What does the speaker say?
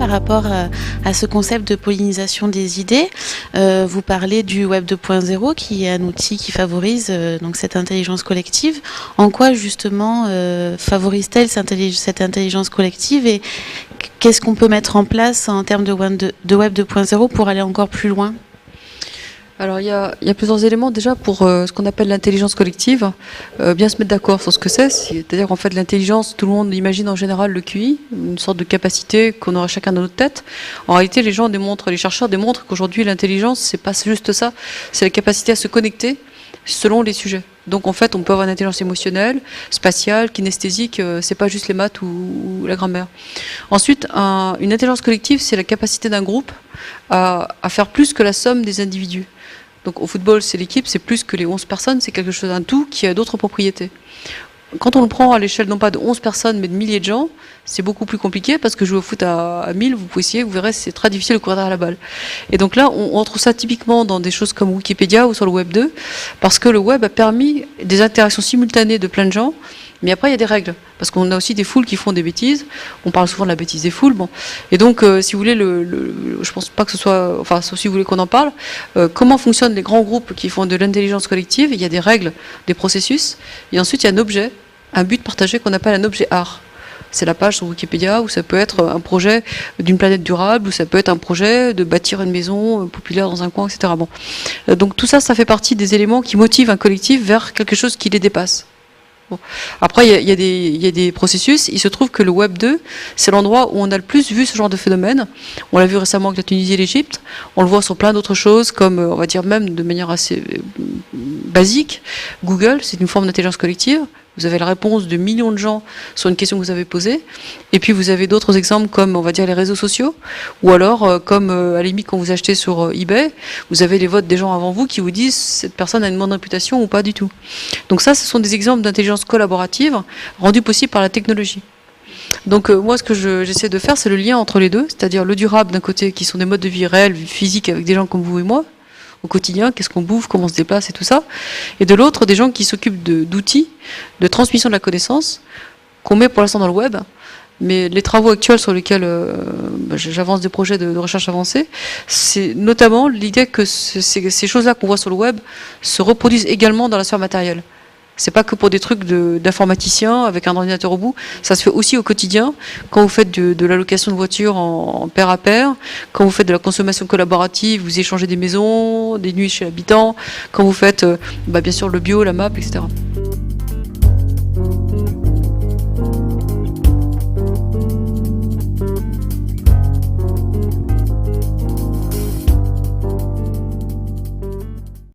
par rapport à ce concept de pollinisation des idées. Vous parlez du Web 2.0 qui est un outil qui favorise donc cette intelligence collective. En quoi justement favorise-t-elle cette intelligence collective et qu'est-ce qu'on peut mettre en place en termes de Web 2.0 pour aller encore plus loin ? Alors il y a plusieurs éléments déjà pour ce qu'on appelle l'intelligence collective, bien se mettre d'accord sur ce que c'est-à-dire qu'en fait l'intelligence, tout le monde imagine en général le QI, une sorte de capacité qu'on aura chacun dans notre tête. En réalité les chercheurs démontrent qu'aujourd'hui l'intelligence c'est pas juste ça, c'est la capacité à se connecter selon les sujets. Donc en fait on peut avoir une intelligence émotionnelle, spatiale, kinesthésique, c'est pas juste les maths ou la grammaire. Ensuite une intelligence collective c'est la capacité d'un groupe à faire plus que la somme des individus. Donc au football, c'est l'équipe, c'est plus que les 11 personnes, c'est quelque chose d'un tout qui a d'autres propriétés. Quand on le prend à l'échelle non pas de 11 personnes, mais de milliers de gens, c'est beaucoup plus compliqué parce que jouer au foot à 1000, vous verrez, c'est très difficile de courir derrière la balle. Et donc là, on retrouve ça typiquement dans des choses comme Wikipédia ou sur le Web 2, parce que le Web a permis des interactions simultanées de plein de gens. Mais après, il y a des règles, parce qu'on a aussi des foules qui font des bêtises. On parle souvent de la bêtise des foules. Bon. Et donc, si vous voulez, je pense pas que ce soit... Enfin, sauf si vous voulez qu'on en parle, comment fonctionnent les grands groupes qui font de l'intelligence collective? Il y a des règles, des processus, et ensuite, il y a un objet, un but partagé qu'on appelle un objet art. C'est la page sur Wikipédia, où ça peut être un projet d'une planète durable, ou ça peut être un projet de bâtir une maison populaire dans un coin, etc. Bon. Donc tout ça, ça fait partie des éléments qui motivent un collectif vers quelque chose qui les dépasse. Bon. Après, il y a des processus. Il se trouve que le Web 2, c'est l'endroit où on a le plus vu ce genre de phénomène. On l'a vu récemment avec la Tunisie et l'Égypte. On le voit sur plein d'autres choses, comme, on va dire même de manière assez basique. Google, c'est une forme d'intelligence collective. Vous avez la réponse de millions de gens sur une question que vous avez posée. Et puis vous avez d'autres exemples comme, on va dire, les réseaux sociaux. Ou alors, comme à la limite quand vous achetez sur eBay, vous avez les votes des gens avant vous qui vous disent cette personne a une bonne réputation ou pas du tout. Donc ça, ce sont des exemples d'intelligence collaborative rendus possibles par la technologie. Donc moi, ce que j'essaie de faire, c'est le lien entre les deux, c'est-à-dire le durable d'un côté, qui sont des modes de vie réels, physiques, avec des gens comme vous et moi, au quotidien, qu'est-ce qu'on bouffe, comment on se déplace et tout ça. Et de l'autre, des gens qui s'occupent d'outils, de transmission de la connaissance, qu'on met pour l'instant dans le web. Mais les travaux actuels sur lesquels j'avance des projets de recherche avancée, c'est notamment l'idée que ces choses-là qu'on voit sur le web se reproduisent également dans la sphère matérielle. C'est pas que pour des trucs d'informaticiens avec un ordinateur au bout, ça se fait aussi au quotidien, quand vous faites de la location de voitures en pair à pair, quand vous faites de la consommation collaborative, vous échangez des maisons, des nuits chez l'habitant, quand vous faites bien sûr le bio, la map, etc.